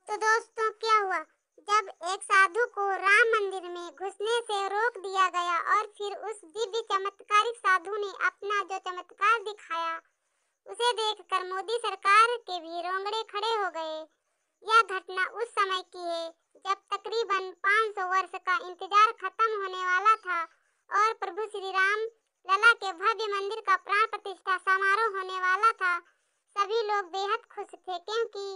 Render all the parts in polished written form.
तो दोस्तों क्या हुआ, जब एक साधु को राम मंदिर में घुसने से रोक दिया गया और फिर उस दिव्य चमत्कारिक साधु ने अपना जो चमत्कार दिखाया उसे देखकर मोदी सरकार के भी रोंगड़े खड़े हो गए। यह घटना उस समय की है जब तकरीबन 500 वर्ष का इंतजार खत्म होने वाला था और प्रभु श्री राम लला के भव्य मंदिर का प्राण प्रतिष्ठा समारोह होने वाला था। सभी लोग बेहद खुश थे क्योंकि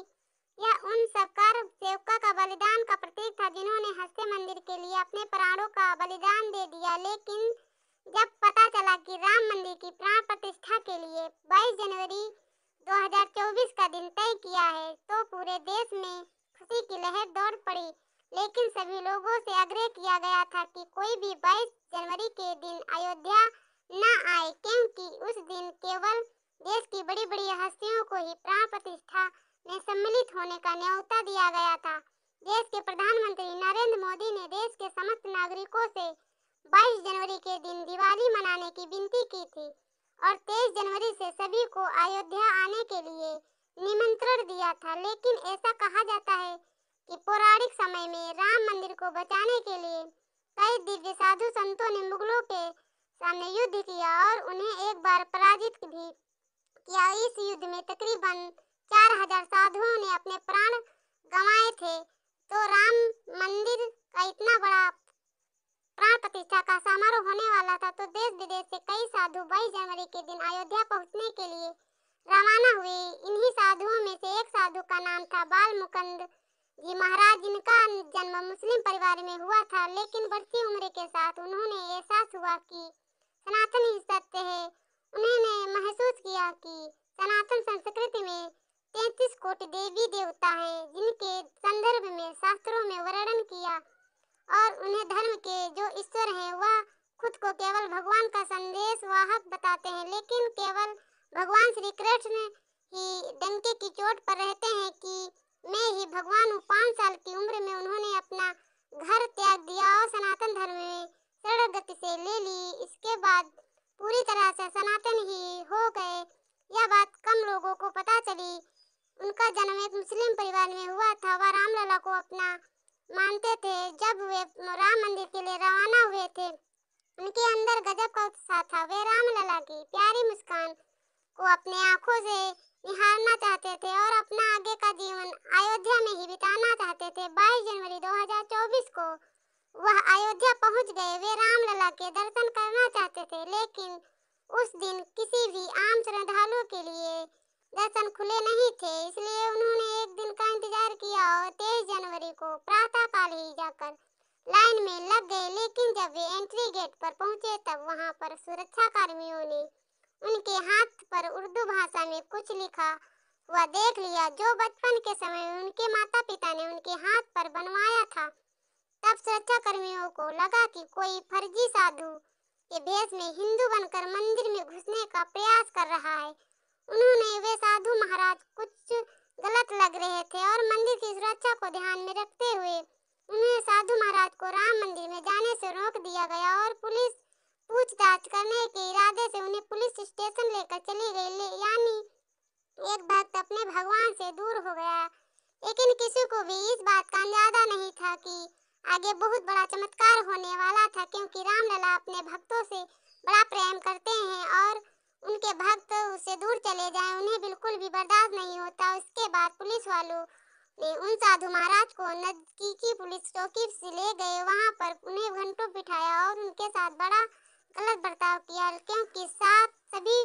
यह उन सब कार सेवका का बलिदान का प्रतीक था जिन्होंने हंसते मंदिर के लिए अपने प्राणों का बलिदान दे दिया। लेकिन जब पता चला कि राम मंदिर की प्राण प्रतिष्ठा के लिए 22 जनवरी 2024 का दिन तय किया है तो पूरे देश में खुशी की लहर दौड़ पड़ी। लेकिन सभी लोगों से आग्रह किया गया था कि कोई भी 22 जनवरी के दिन अयोध्या न आए क्योंकि उस दिन केवल देश की बड़ी बड़ी हस्तियों को ही प्राण प्रतिष्ठा में सम्मिलित होने का न्योता दिया गया था। देश के प्रधानमंत्री नरेंद्र मोदी ने देश के समस्त नागरिकों से 22 जनवरी के दिन दिवाली मनाने की विनती की थी और 23 जनवरी से सभी को अयोध्या आने के लिए निमंत्रण दिया था। लेकिन ऐसा कहा जाता है कि पौराणिक समय में राम मंदिर को बचाने के लिए कई दिव्य साधु संतों ने मुगलों के सामने युद्ध किया और उन्हें एक बार पराजित भी किया। इस युद्ध में तकरीबन 4000 साधुओं ने अपने प्राण गंवाए थे। तो राम मंदिर का इतना बड़ा प्राण प्रतिष्ठा का समारोह होने वाला था तो देश विदेश से कई साधु 22 जनवरी के दिन अयोध्या पहुंचने के लिए रवाना हुए। इन्हीं साधुओं में से एक साधु का नाम था बाल मुकुंद जी महाराज, जिनका जन्म मुस्लिम परिवार में हुआ था। लेकिन बढ़ती उम्र के साथ उन्होंने एहसास हुआ कि सनातन ही सत्य है। उन्होंने महसूस किया कि सनातन संस्कृति में 33 कोटि देवी देवता हैं जिनके संदर्भ में शास्त्रों में वर्णन किया और उन्हें धर्म के जो ईश्वर हैं वह खुद को केवल भगवान का संदेश वाहक बताते हैं। लेकिन केवल भगवान श्री कृष्ण ही डंके की चोट पर रहते हैं कि मैं ही भगवान हूँ। 5 साल की उम्र में उन्होंने अपना घर त्याग दिया और सनातन धर्म में शरण गति से ले ली। इसके बाद पूरी तरह से सनातन ही हो गए। यह बात कम लोगों को पता चली। उनका जन्म एक मुस्लिम परिवार में हुआ था। वह रामलला को अपना मानते थे। जब वे राम मंदिर के लिए रवाना हुए थे उनके अंदर गजब का उत्साह था। वे रामलला की प्यारी मुस्कान को अपने आंखों से निहारना चाहते थे और अपना आगे का जीवन अयोध्या में ही बिताना चाहते थे। 22 जनवरी 2024 को वह अयोध्या पहुंच गए। वे रामलला के दर्शन करना चाहते थे लेकिन उस दिन किसी भी आम श्रद्धालु के लिए दर्शन खुले नहीं थे, इसलिए उन्होंने एक दिन का इंतजार किया और 23 जनवरी को प्रातः काल ही जाकर लाइन में लग गए। लेकिन जब वे एंट्री गेट पर पहुंचे तब वहां पर सुरक्षा कर्मियों ने उनके हाथ पर उर्दू भाषा में कुछ लिखा हुआ देख लिया जो बचपन के समय में उनके माता पिता ने उनके हाथ पर बनवाया था। तब सुरक्षा कर्मियों को लगा कि कोई फर्जी साधु के भेष में हिंदू बनकर मंदिर में घुसने का प्रयास कर रहा है। उन्होंने वे साधु महाराज कुछ गलत लग रहे थे और मंदिर की सुरक्षा को ध्यान में रखते हुए उन्हें साधु महाराज को राम मंदिर में जाने से रोक दिया गया और पुलिस पूछताछ करने के इरादे से उन्हें पुलिस स्टेशन लेकर चली गई। यानी एक भक्त अपने भगवान से दूर हो गया। लेकिन किसी को भी इस बात का अंदाजा नहीं था कि आगे बहुत बड़ा चमत्कार होने वाला था, क्योंकि रामलला अपने भक्तों से बड़ा प्रेम करते हैं और उनके भक्त उससे दूर चले जाएं उन्हें बिल्कुल भी बर्दाश्त नहीं होता। उसके बाद पुलिस वालों ने उन साधु महाराज को नजदीकी पुलिस चौकी से ले गए। वहां पर उन्हें घंटों बिठाया और उनके साथ बड़ा गलत बर्ताव किया, क्योंकि साथ सभी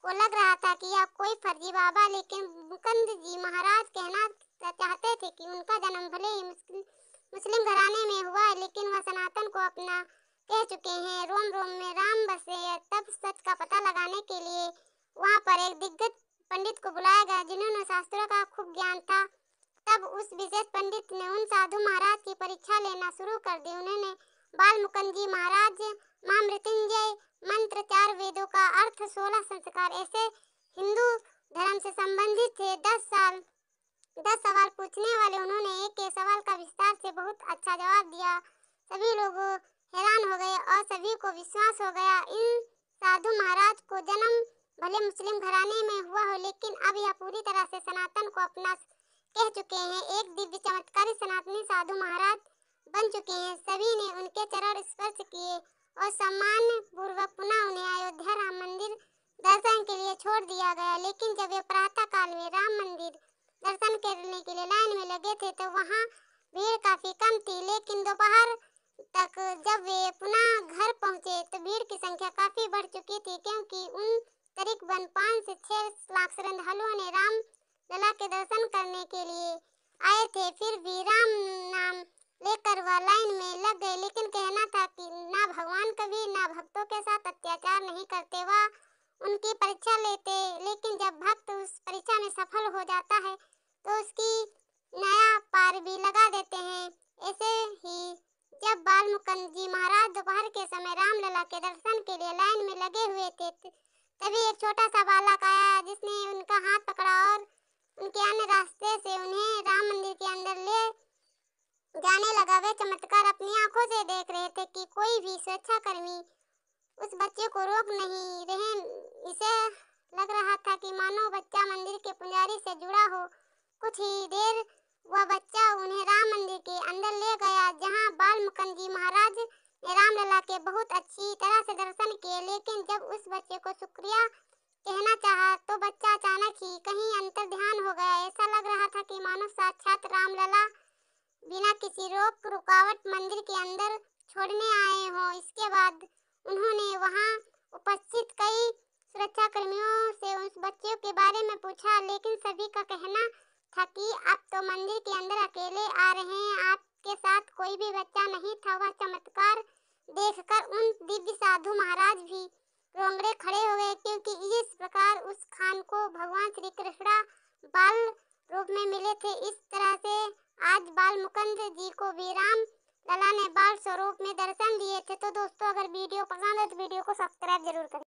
को लग रहा था कि यह कोई फर्जी बाबा। लेकिन मुकुंद जी महाराज कहना चाहते थे कि उनका जन्म भले ही मुस्लिम घराने में हुआ है लेकिन वह सनातन को अपना कह चुके हैं। रोम रोम में राम बसे। तब सच का पता लगाने के लिए वहां पर एक दिग्गज पंडित को बुलाया गया जिन्होंने शास्त्रों का खूब ज्ञान था। तब उस विशेष पंडित ने उन साधु महाराज की परीक्षा लेना शुरू कर दी। उन्होंने बाल मुकुंद जी महाराज महामृत्युंजय मंत्र, 4 वेदों का अर्थ, 16 संस्कार ऐसे हिंदू धर्म से संबंधित थे 10 सवाल पूछने वाले। उन्होंने एक एक सवाल का विस्तार से बहुत अच्छा जवाब दिया। सभी लोग हैरान हो गए और सभी को विश्वास हो गया इन साधु महाराज को जन्म भले मुस्लिम घराने में हुआ हो लेकिन अब यह पूरी तरह से सनातन को अपना कह चुके हैं। एक दिव्य चमत्कारी सनातनी साधु महाराज बन चुके हैं। सभी ने उनके चरण स्पर्श किए और सम्मान पूर्वक पुनः उन्हें अयोध्या राम मंदिर दर्शन के लिए छोड़ दिया गया। लेकिन जब वे प्रातः काल में राम मंदिर दर्शन करने के लिए लाइन में लगे थे तो वहां भीड़ काफी कम थी। लेकिन दोपहर तक जब वे पुनः घर पहुंचे तो भीड़ की संख्या काफी बढ़ चुकी थी, क्योंकि उन करीबन 5 से 6 लाख श्रद्धालुओं ने राम लला के दर्शन करने के लिए आए थे। फिर भी राम नाम लेकर वह लाइन में लग गए। लेकिन कहना था कि ना भगवान कभी ना भक्तों के साथ अत्याचार नहीं करते, वह उनकी परीक्षा लेते। लेकिन जब भक्त उस परीक्षा में सफल हो जाता है तो उसकी नया पार भी लगा देते हैं। ऐसे ही जब बाल मुकुंद जी महाराज दोपहर के समय रामलला के दर्शन के लिए लाइन में लगे हुए थे, तभी एक छोटा सा बालक आया जिसने उनका हाथ पकड़ा और उनके अन्य रास्ते से उन्हें राम मंदिर के अंदर ले जाने लगा। वे चमत्कार अपनी आंखों से देख रहे थे कि कोई भी सुरक्षाकर्मी उस बच्चे को रोक नहीं रहे। इसे लग रहा था कि मानो बच्चा मंदिर के पुजारी से जुड़ा हो। कुछ ही देर वह बच्चा उन्हें राम मंदिर के अंदर ले गया, जहां बाल मुकुंद जी महाराज ने रामलला के बहुत अच्छी तरह से दर्शन किए। लेकिन जब उस बच्चे को शुक्रिया कहना चाहा तो बच्चा अचानक ही कहीं अंतर ध्यान हो गया। ऐसा लग रहा था कि मानो साक्षात रामलला बिना किसी रोक रुकावट मंदिर के अंदर छोड़ने आए हों। इसके बाद उन्होंने वहां उपस्थित कई सुरक्षा कर्मियों से उस बच्चे के बारे में पूछा, लेकिन सभी का कहना था कि आप तो मंदिर के अंदर अकेले आ रहे हैं, आपके साथ कोई भी बच्चा नहीं था। वह चमत्कार देखकर उन दिव्य साधु महाराज भी रोंगड़े खड़े हो गए, क्योंकि इस प्रकार उस खान को भगवान श्री कृष्ण बाल रूप में मिले थे। इस तरह से आज बाल मुकुंद जी को भी राम लला ने बाल स्वरूप में दर्शन दिए थे। तो दोस्तों, अगर वीडियो पसंद है तो वीडियो को सब्सक्राइब जरूर करें।